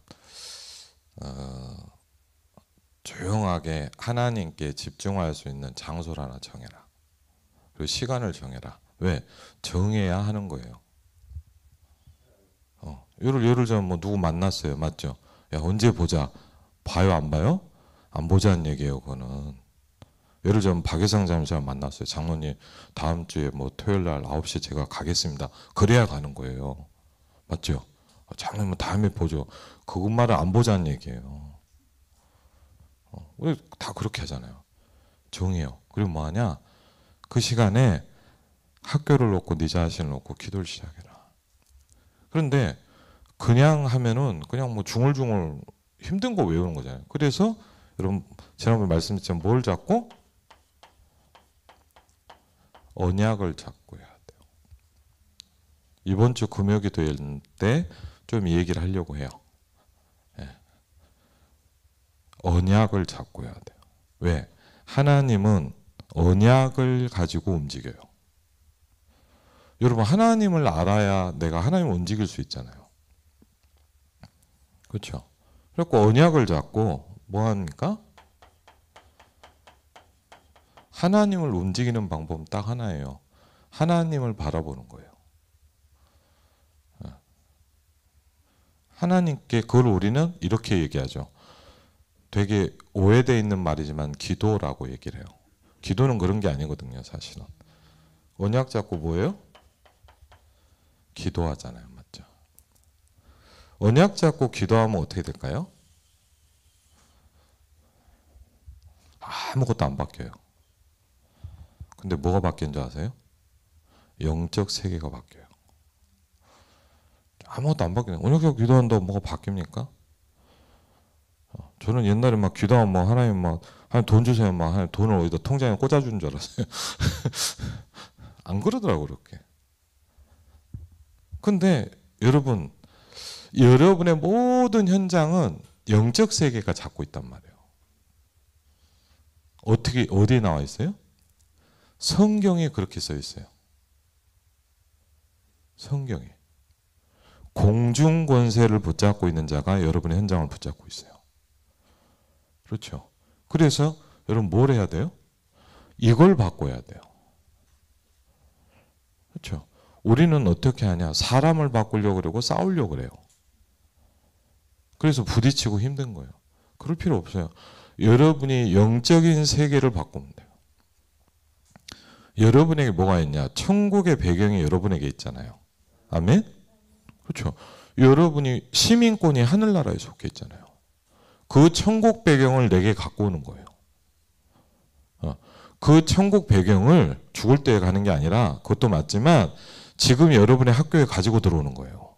조용하게 하나님께 집중할 수 있는 장소를 하나 정해라. 그리고 시간을 정해라. 왜? 정해야 하는 거예요. 예를 들면 뭐 누구 만났어요. 맞죠? 야 언제 보자. 봐요 안 봐요? 안 보자는 얘기예요. 그거는. 예를 들면 박예상 장로님 만났어요. 장로님 다음 주에 뭐 토요일 날 9시에 제가 가겠습니다. 그래야 가는 거예요. 맞죠? 장로님 다음에 보죠. 그것만을 안 보자는 얘기예요. 우리 다 그렇게 하잖아요. 정해요. 그리고 뭐 하냐? 그 시간에 학교를 놓고 네 자신을 놓고 기도를 시작해라. 그런데 그냥 하면은 그냥 뭐 중얼중얼 힘든 거 외우는 거잖아요. 그래서 여러분 지난번에 말씀드렸지만 뭘 잡고? 언약을 잡고 해야 돼요. 이번 주 금요기도일 때 좀 이 얘기를 하려고 해요. 언약을 잡고 해야 돼요. 왜? 하나님은 언약을 가지고 움직여요. 여러분 하나님을 알아야 내가 하나님을 움직일 수 있잖아요. 그렇죠? 그래서 언약을 잡고 뭐 합니까? 하나님을 움직이는 방법은 딱 하나예요. 하나님을 바라보는 거예요. 하나님께 그걸 우리는 이렇게 얘기하죠. 되게 오해되어 있는 말이지만 기도라고 얘기를 해요. 기도는 그런 게 아니거든요. 사실은. 언약 잡고 뭐예요? 기도하잖아요. 맞죠? 언약 잡고 기도하면 어떻게 될까요? 아무것도 안 바뀌어요. 근데 뭐가 바뀐 줄 아세요? 영적 세계가 바뀌어요. 아무것도 안 바뀌어요. 언약 잡고 기도한다고 뭐가 바뀝니까? 저는 옛날에 막 기도하면 뭐 하나님 막 돈 주세요 막 하나님 돈을 어디다 통장에 꽂아주는 줄 알았어요. 안 그러더라고 그렇게. 근데 여러분, 여러분의 모든 현장은 영적 세계가 잡고 있단 말이에요. 어떻게 어디에 나와 있어요? 성경에 그렇게 써 있어요. 성경에 공중 권세를 붙잡고 있는 자가 여러분의 현장을 붙잡고 있어요. 그렇죠. 그래서 여러분 뭘 해야 돼요? 이걸 바꿔야 돼요. 그렇죠. 우리는 어떻게 하냐? 사람을 바꾸려고 그러고 싸우려고 그래요. 그래서 부딪히고 힘든 거예요. 그럴 필요 없어요. 여러분이 영적인 세계를 바꾸면 돼요. 여러분에게 뭐가 있냐? 천국의 배경이 여러분에게 있잖아요. 아멘? 그렇죠. 여러분이 시민권이 하늘나라에 속해 있잖아요. 그 천국 배경을 내게 갖고 오는 거예요. 그 천국 배경을 죽을 때 가는 게 아니라 그것도 맞지만 지금 여러분의 학교에 가지고 들어오는 거예요.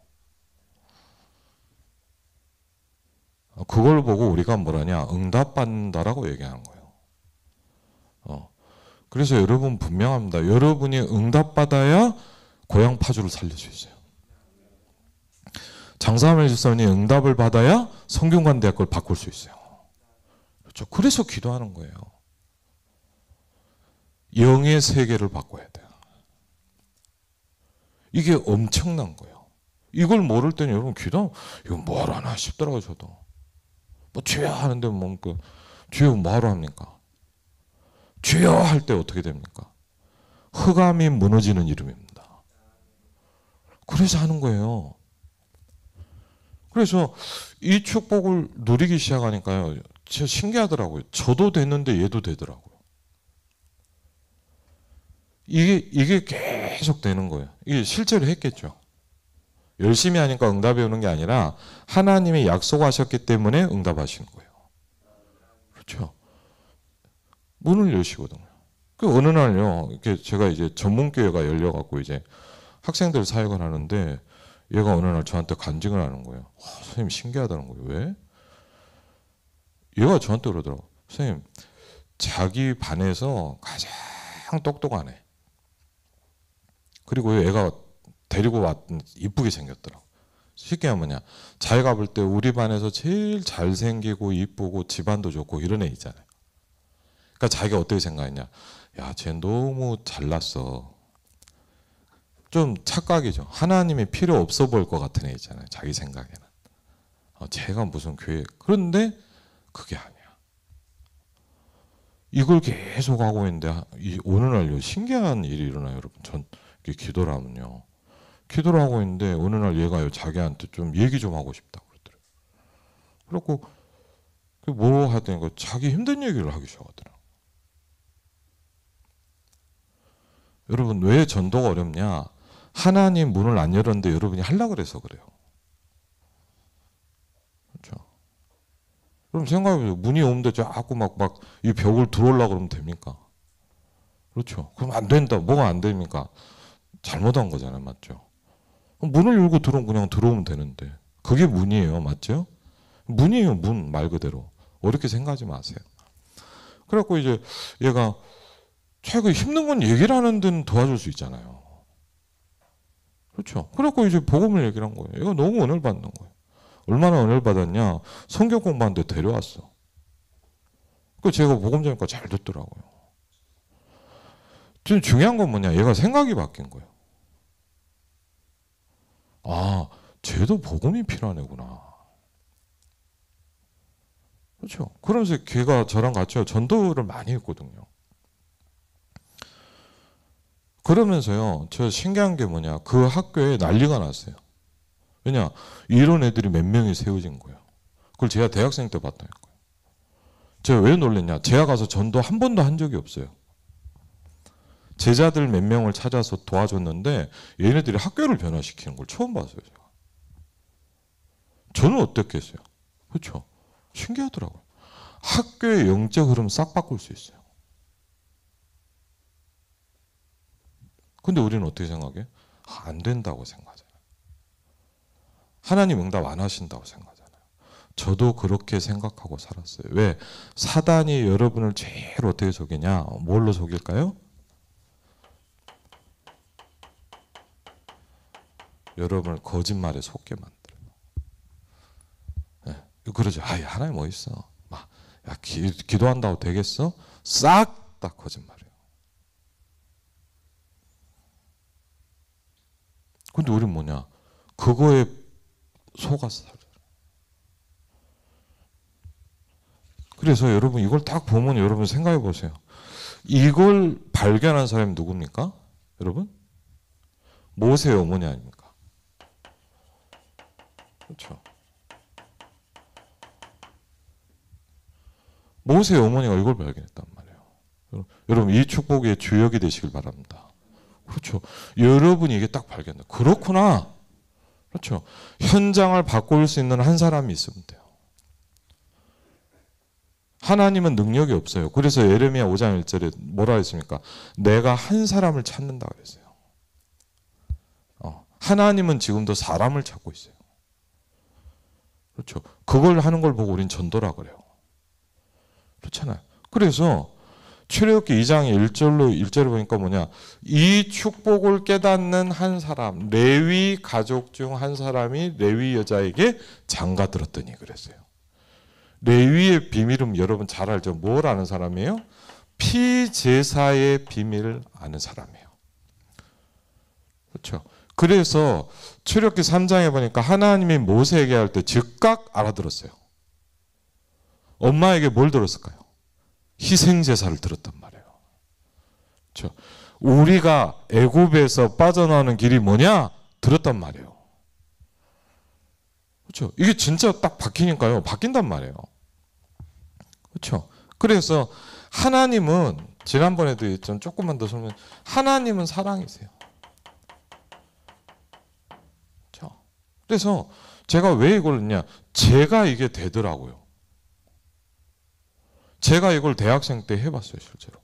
그걸 보고 우리가 뭐라냐? 응답받는다라고 얘기하는 거예요. 그래서 여러분 분명합니다. 여러분이 응답받아야 고향 파주를 살릴 수 있어요. 장사하면 집사님이 응답을 받아야 성균관대학교를 바꿀 수 있어요. 그렇죠. 그래서 기도하는 거예요. 영의 세계를 바꿔야 돼요. 이게 엄청난 거예요. 이걸 모를 때는 여러분 기도 이거 뭐하러 하나 싶더라고요. 저도 뭐 주여 하는데 뭐 주여 뭐하러 합니까? 주여 할 때 어떻게 됩니까? 흑암이 무너지는 이름입니다. 그래서 하는 거예요. 그래서 이 축복을 누리기 시작하니까요. 진짜 신기하더라고요. 저도 됐는데 얘도 되더라고요. 이게 계속 되는 거예요. 이게 실제로 했겠죠. 열심히 하니까 응답이 오는 게 아니라 하나님이 약속하셨기 때문에 응답하시는 거예요. 그렇죠. 문을 여시거든요. 그 어느 날요, 이렇게 제가 이제 전문교회가 열려갖고 이제 학생들 사역을 하는데 얘가 어느 날 저한테 간증을 하는 거예요. 선생님 신기하다는 거예요. 왜? 얘가 저한테 그러더라고. 선생님, 자기 반에서 가장 똑똑한 애. 그리고 애가 데리고 왔더니 이쁘게 생겼더라고. 쉽게 하면 뭐냐. 자기가 볼 때 우리 반에서 제일 잘생기고 이쁘고 집안도 좋고 이런 애 있잖아요. 그러니까 자기가 어떻게 생각했냐. 야, 쟤 너무 잘났어. 좀 착각이죠. 하나님이 필요 없어 보일 것 같은 애 있잖아요. 자기 생각에는. 쟤가 무슨 교회. 그런데 그게 아니야. 이걸 계속 하고 있는데 어느 날요. 신기한 일이 일어나요. 여러분. 전 기도를 하면요. 기도를 하고 있는데 어느 날 얘가요. 자기한테 좀 얘기 좀 하고 싶다고 그러더라고요. 그래갖고 뭐 하더니 자기 힘든 얘기를 하기 시작하더라고요. 여러분 왜 전도가 어렵냐? 하나님 문을 안 열었는데 여러분이 하려고 그래서 그래요. 그렇죠? 그럼 생각해보세요. 문이 오는데 자꾸 막 이 벽을 들어오려고 그러면 됩니까? 그렇죠. 그럼 안 된다. 뭐가 안 됩니까? 잘못한 거잖아요. 맞죠? 문을 열고 그냥 들어오면 되는데. 그게 문이에요. 맞죠? 문이에요. 문 말 그대로. 어렵게 생각하지 마세요. 그래갖고 이제 얘가 자기가 힘든 건 얘기를 하는 데는 도와줄 수 있잖아요. 그렇죠. 그래갖고 이제 복음을 얘기를 한 거예요. 얘가 너무 은혜를 받는 거예요. 얼마나 은혜를 받았냐. 성경 공부하는데 데려왔어. 그 제가 복음 전하니까 잘 듣더라고요. 지금 중요한 건 뭐냐. 얘가 생각이 바뀐 거예요. 아, 쟤도 복음이 필요한 애구나. 그렇죠. 그러면서 걔가 저랑 같이 전도를 많이 했거든요. 그러면서요, 저 신기한 게 뭐냐. 그 학교에 난리가 났어요. 왜냐, 이런 애들이 몇 명이 세워진 거예요. 그걸 제가 대학생 때 봤다니까요. 제가 왜 놀랬냐. 제가 가서 전도 한 번도 한 적이 없어요. 제자들 몇 명을 찾아서 도와줬는데 얘네들이 학교를 변화시키는 걸 처음 봤어요. 제가. 저는 어땠겠어요? 그렇죠. 신기하더라고요. 학교의 영적 흐름 싹 바꿀 수 있어요. 근데 우리는 어떻게 생각해요? 안 된다고 생각하잖아요. 하나님 응답 안 하신다고 생각하잖아요. 저도 그렇게 생각하고 살았어요. 왜? 사단이 여러분을 제일 어떻게 속이냐? 뭘로 속일까요? 여러분을 거짓말에 속게 만들어요. 네. 그러죠. 아이, 하나님 뭐 있어? 막, 야, 기도한다고 되겠어? 싹 다 거짓말이에요. 근데 우리는 뭐냐? 그거에 속아서 살아요. 그래서 여러분 이걸 딱 보면 여러분 생각해 보세요. 이걸 발견한 사람이 누굽니까? 여러분? 모세의 어머니 아닙니까? 그렇죠. 모세의 어머니가 이걸 발견했단 말이에요. 여러분 이 축복의 주역이 되시길 바랍니다. 그렇죠. 여러분이 이게 딱 발견돼요. 그렇구나. 그렇죠. 현장을 바꿀 수 있는 한 사람이 있으면 돼요. 하나님은 능력이 없어요. 그래서 예레미야 5장 1절에 뭐라 했습니까? 내가 한 사람을 찾는다 그랬어요. 하나님은 지금도 사람을 찾고 있어요. 그렇죠. 그걸 하는 걸 보고 우린 전도라 그래요. 그렇잖아요. 그래서 출애굽기 2장 1절에 보니까 뭐냐? 이 축복을 깨닫는 한 사람, 레위 가족 중 한 사람이 레위 여자에게 장가 들었더니 그랬어요. 레위의 비밀은 여러분 잘 알죠? 뭘 아는 사람이에요? 피제사의 비밀을 아는 사람이에요. 그렇죠. 그래서 출애굽기 3장에 보니까 하나님이 모세에게 할 때 즉각 알아들었어요. 엄마에게 뭘 들었을까요? 희생제사를 들었단 말이에요. 그렇죠. 우리가 애굽에서 빠져나오는 길이 뭐냐? 들었단 말이에요. 그렇죠. 이게 진짜 딱 바뀌니까요. 바뀐단 말이에요. 그렇죠. 그래서 하나님은 지난번에도 좀 조금만 더 설명. 하나님은 사랑이세요. 그렇죠. 그래서 제가 왜 이걸 했냐? 제가 이게 되더라고요. 제가 이걸 대학생 때 해봤어요, 실제로.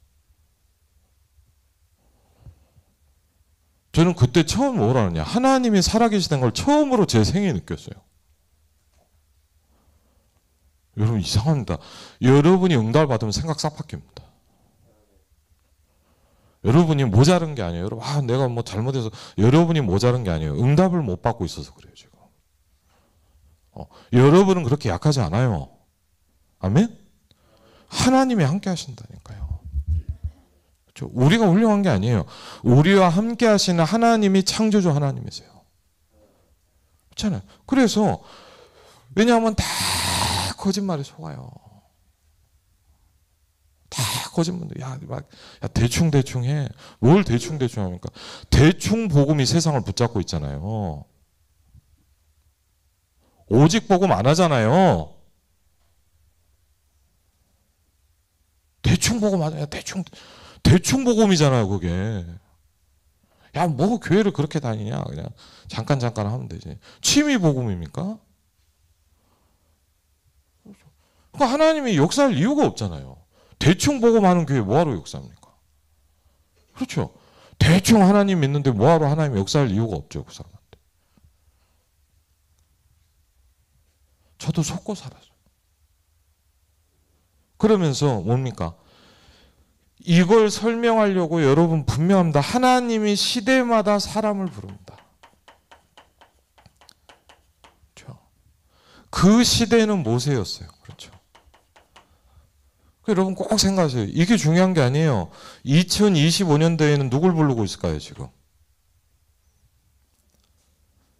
저는 그때 처음 뭐라 하느냐? 하나님이 살아계시다는 걸 처음으로 제 생에 느꼈어요. 여러분 이상합니다. 여러분이 응답을 받으면 생각 싹 바뀝니다. 여러분이 모자른 게 아니에요. 여러분, 내가 뭐 잘못해서 여러분이 모자른 게 아니에요. 응답을 못 받고 있어서 그래요, 지금. 여러분은 그렇게 약하지 않아요. 아멘? 하나님이 함께 하신다니까요. 그렇죠? 우리가 훌륭한 게 아니에요. 우리와 함께 하시는 하나님이 창조주 하나님이세요. 그렇잖아요. 그래서 왜냐하면 다 거짓말에 속아요. 다 거짓말. 야, 대충 해. 뭘 대충 합니까? 대충 복음이 세상을 붙잡고 있잖아요. 오직 복음 안 하잖아요. 대충 복음 하잖아요. 대충 복음이잖아요, 그게. 야, 뭐 교회를 그렇게 다니냐? 그냥 잠깐 하면 되지. 취미 복음입니까? 그러니까 하나님이 역사할 이유가 없잖아요. 대충 복음하는 교회 뭐하러 역사합니까? 그렇죠. 대충 하나님 믿는데 뭐하러 하나님이 역사할 이유가 없죠, 그 사람한테. 저도 속고 살았어요. 그러면서 뭡니까? 이걸 설명하려고 여러분 분명합니다. 하나님이 시대마다 사람을 부릅니다. 그렇죠. 그 시대는 모세였어요. 그렇죠. 여러분 꼭 생각하세요. 이게 중요한 게 아니에요. 2025년도에는 누굴 부르고 있을까요, 지금?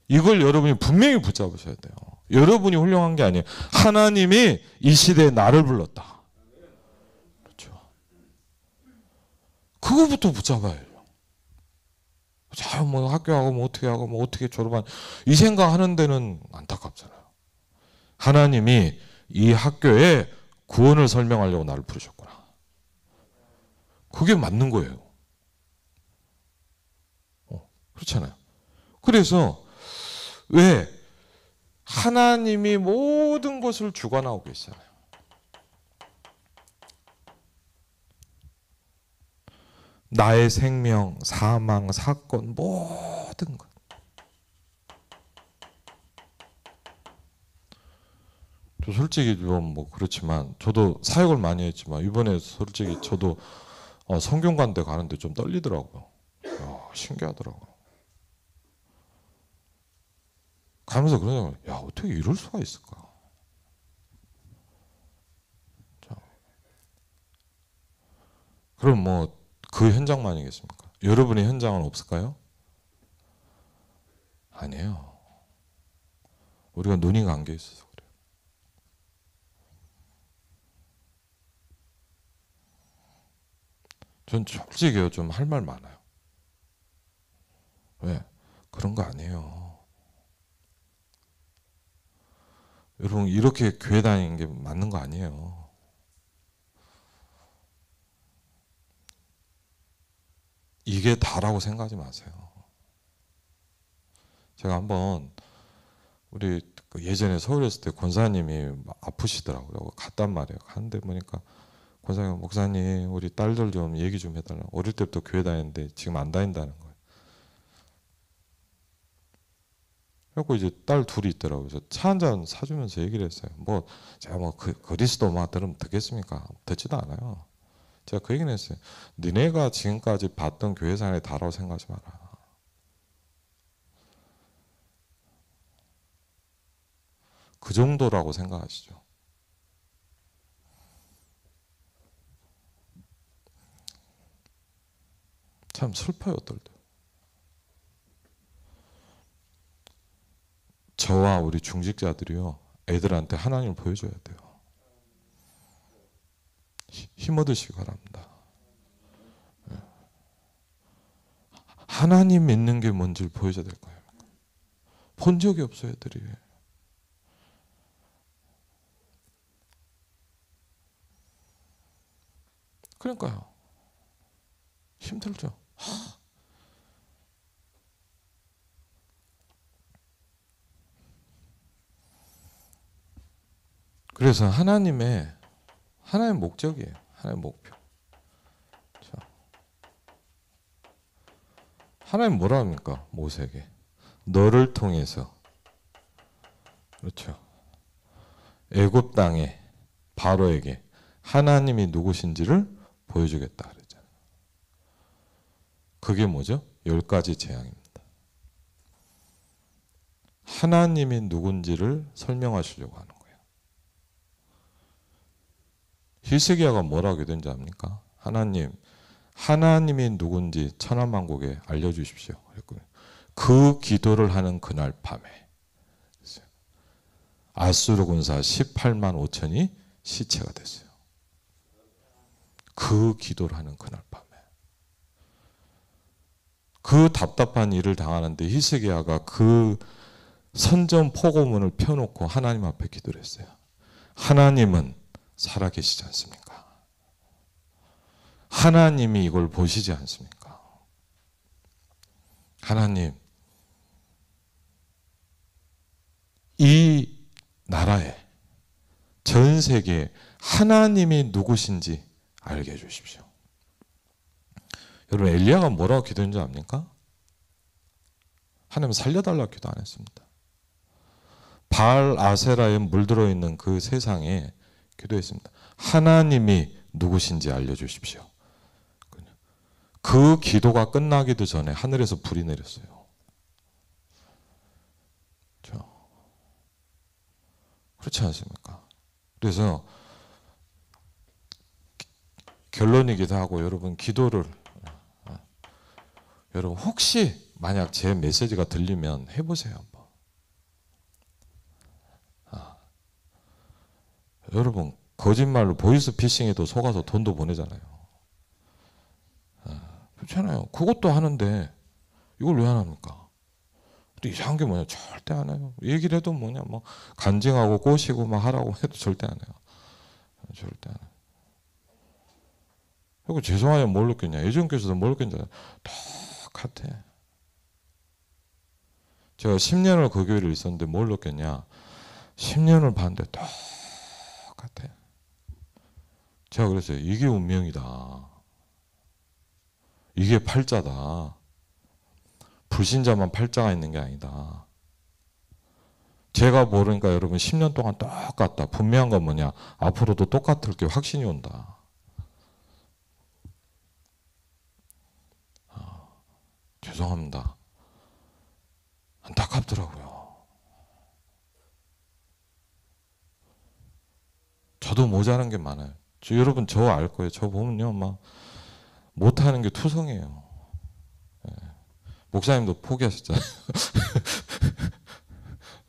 이걸 여러분이 분명히 붙잡으셔야 돼요. 여러분이 훌륭한 게 아니에요. 하나님이 이 시대에 나를 불렀다. 그렇죠. 그거부터 붙잡아야 해요. 자, 뭐 학교하고 뭐 어떻게 졸업한 이 생각하는 데는 안타깝잖아요. 하나님이 이 학교에 구원을 설명하려고 나를 부르셨구나. 그게 맞는 거예요. 그렇잖아요. 그래서 왜 하나님이 모든 것을 주관하고 계시잖아요. 나의 생명, 사망, 사건 모든 것. 또 솔직히 좀 뭐 그렇지만 저도 사역을 많이 했지만 이번에 솔직히 저도 성균관대 가는데 좀 떨리더라고요. 신기하더라고요. 가면서 그러냐면 야 어떻게 이럴 수가 있을까? 자, 그럼 뭐 그 현장만이겠습니까? 여러분의 현장은 없을까요? 아니에요. 우리가 눈이 감겨 있어서 그래요. 전 솔직히 좀 할 말 많아요. 왜? 그런 거 아니에요. 여러분 이렇게 교회 다니는 게 맞는 거 아니에요. 이게 다라고 생각하지 마세요. 제가 한번 우리 예전에 서울에 있을 때 권사님이 아프시더라고요. 갔단 말이에요. 갔는데 보니까 권사님, 목사님 우리 딸들 좀 얘기 좀 해달라. 어릴 때부터 교회 다녔는데 지금 안 다닌다는 거예요. 그래서 이제 딸 둘이 있더라고요. 그래서 차 한 잔 사주면서 얘기를 했어요. 뭐 제가 뭐 그리스도 막 들으면 듣겠습니까? 듣지도 않아요. 제가 그 얘기는 했어요. 니네가 지금까지 봤던 교회 생활이 다라고 생각하지 마라. 그 정도라고 생각하시죠. 참 슬퍼요, 어떨 때. 저와 우리 중직자들이요, 애들한테 하나님을 보여줘야 돼요. 힘 얻으시기 바랍니다. 하나님 믿는 게 뭔지를 보여줘야 될 거예요. 본 적이 없어요, 애들이. 그러니까요. 힘들죠. 그래서 하나님의 목적이에요. 하나님의 목표. 자, 하나님 뭐라 합니까? 모세에게. 너를 통해서. 그렇죠. 애굽 땅에 바로에게 하나님이 누구신지를 보여주겠다 그랬잖아요. 그게 뭐죠? 10가지 재앙입니다. 하나님이 누군지를 설명하시려고 하는 거예요. 히스기야가 뭐라고 되는지 압니까? 하나님이 누군지 천하만국에 알려주십시오. 그랬고요. 그 기도를 하는 그날 밤에 아수르 군사 18만 5천이 시체가 됐어요. 그 기도를 하는 그날 밤에. 그 답답한 일을 당하는데 히스기야가 그 선전포고문을 펴놓고 하나님 앞에 기도를 했어요. 하나님은 살아계시지 않습니까? 하나님이 이걸 보시지 않습니까? 하나님, 이 나라에 전 세계에 하나님이 누구신지 알게 해주십시오. 여러분 엘리야가 뭐라고 기도했는지 압니까? 하나님 살려달라고 기도 안 했습니다. 바알 아세라에 물들어 있는 그 세상에 기도했습니다. 하나님이 누구신지 알려주십시오. 그 기도가 끝나기도 전에 하늘에서 불이 내렸어요. 그렇지 않습니까? 그래서 결론이기도 하고 여러분 기도를 여러분 혹시 만약 제 메시지가 들리면 해보세요 한번. 여러분 거짓말로 보이스피싱에도 속아서 돈도 보내잖아요. 그렇잖아요. 그것도 하는데 이걸 왜 안 합니까? 또 이상한 게 뭐냐? 절대 안 해요. 얘기를 해도 뭐냐? 뭐 간증하고 꼬시고 막 하라고 해도 절대 안 해요. 절대 안 해요. 그리고 죄송하면 뭘 느꼈냐? 예전 교회에서도 뭘 느꼈냐? 똑같아. 제가 10년을 그 교회를 있었는데 뭘 느꼈냐? 10년을 봤는데 똑같아. 제가 그랬어요. 이게 운명이다. 이게 팔자다. 불신자만 팔자가 있는 게 아니다. 제가 모르니까 여러분 10년 동안 똑같다. 분명한 건 뭐냐? 앞으로도 똑같을 게 확신이 온다. 죄송합니다. 안타깝더라고요. 저도 모자란 게 많아요. 여러분 저 알 거예요. 저 보면요, 막 못하는 게 투성이에요. 예. 목사님도 포기하셨잖아요.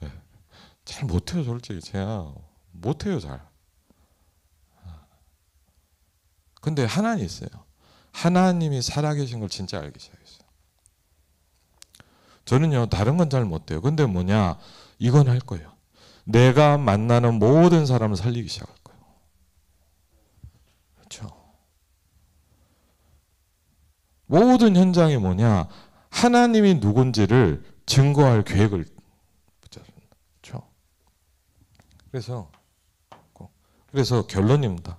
예. 잘 못해요, 솔직히. 제가 못해요, 잘. 근데 하나님이 있어요. 하나님이 살아계신 걸 진짜 알기 시작했어요. 저는요, 다른 건 잘 못해요. 근데 뭐냐, 이건 할 거예요. 내가 만나는 모든 사람을 살리기 시작할 거예요. 그렇죠? 모든 현장이 뭐냐, 하나님이 누군지를 증거할 계획을 붙잡습니다. 그렇죠? 그래서 결론입니다.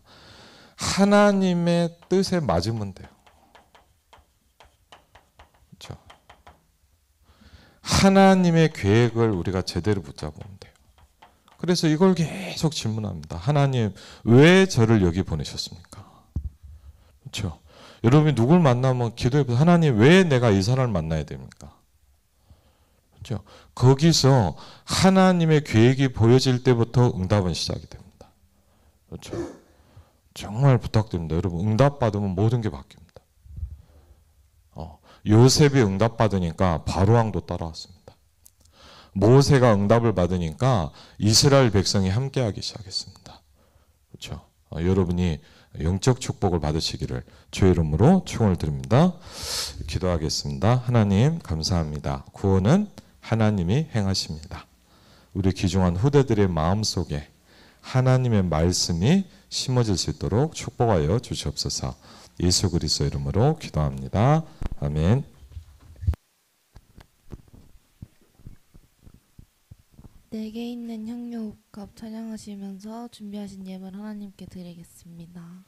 하나님의 뜻에 맞으면 돼요. 그렇죠? 하나님의 계획을 우리가 제대로 붙잡으면 돼요. 그래서 이걸 계속 질문합니다. 하나님, 왜 저를 여기 보내셨습니까? 그렇죠? 여러분이 누굴 만나면 기도해보세요. 하나님, 왜 내가 이 사람을 만나야 됩니까? 그렇죠? 거기서 하나님의 계획이 보여질 때부터 응답은 시작이 됩니다. 그렇죠? 정말 부탁드립니다. 여러분, 응답 받으면 모든 게 바뀝니다. 요셉이 응답 받으니까 바로왕도 따라왔습니다. 모세가 응답을 받으니까 이스라엘 백성이 함께하기 시작했습니다. 그렇죠? 여러분이 영적 축복을 받으시기를 주의 이름으로 축원을 드립니다. 기도하겠습니다. 하나님 감사합니다. 구원은 하나님이 행하십니다. 우리 귀중한 후대들의 마음속에 하나님의 말씀이 심어질 수 있도록 축복하여 주시옵소서. 예수 그리스도 이름으로 기도합니다. 아멘. 내게 있는 향유옥합 찬양하시면서 준비하신 예물 하나님께 드리겠습니다.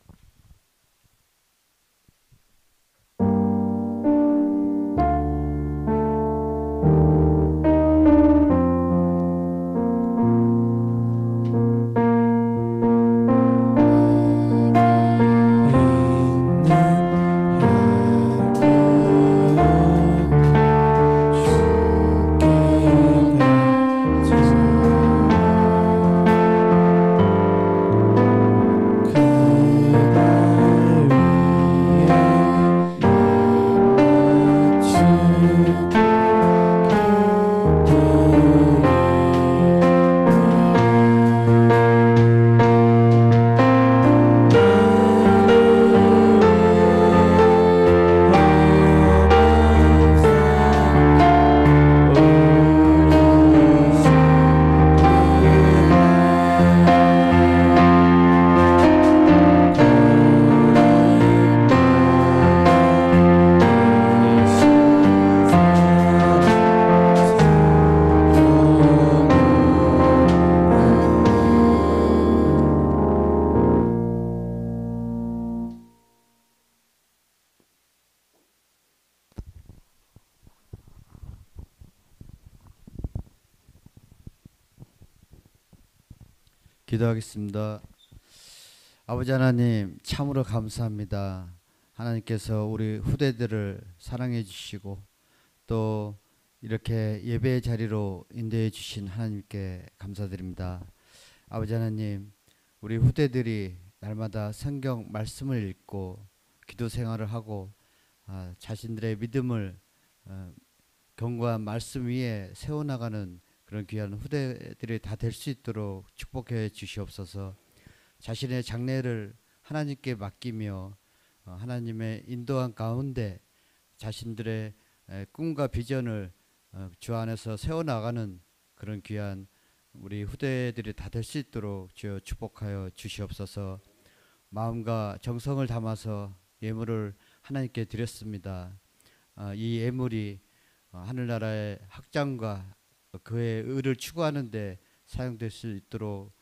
기도하겠습니다. 아버지 하나님, 참으로 감사합니다. 하나님께서 우리 후대들을 사랑해 주시고 또 이렇게 예배의 자리로 인도해 주신 하나님께 감사드립니다. 아버지 하나님, 우리 후대들이 날마다 성경 말씀을 읽고 기도 생활을 하고 자신들의 믿음을 견고한 말씀 위에 세워나가는 그런 귀한 후대들이 다 될 수 있도록 축복해 주시옵소서. 자신의 장래를 하나님께 맡기며 하나님의 인도한 가운데 자신들의 꿈과 비전을 주 안에서 세워나가는 그런 귀한 우리 후대들이 다 될 수 있도록 주여 축복하여 주시옵소서. 마음과 정성을 담아서 예물을 하나님께 드렸습니다. 이 예물이 하늘나라의 확장과 그의 의를 추구하는 데 사용될 수 있도록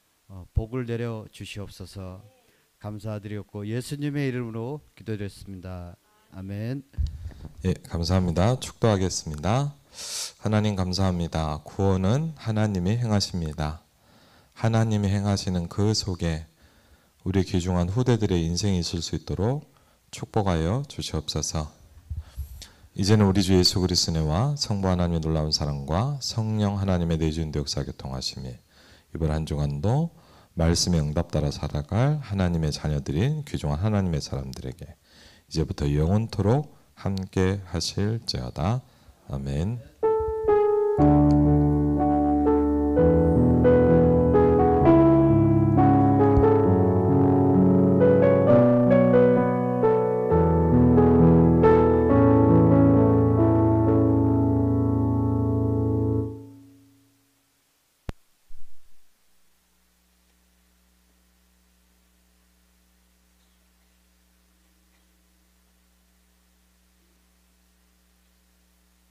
복을 내려 주시옵소서. 감사드렸고 예수님의 이름으로 기도드렸습니다. 아멘. 예, 감사합니다. 축도하겠습니다. 하나님 감사합니다. 구원은 하나님이 행하십니다. 하나님이 행하시는 그 속에 우리 귀중한 후대들의 인생이 있을 수 있도록 축복하여 주시옵소서. 이제는 우리 주 예수 그리스도의 은혜와 성부 하나님의 놀라운 사랑과 성령 하나님의 내주인도 역사 교통하심이 이번 한 주간도 말씀의 응답 따라 살아갈 하나님의 자녀들인 귀중한 하나님의 사람들에게 이제부터 영원토록 함께 하실지어다. 아멘.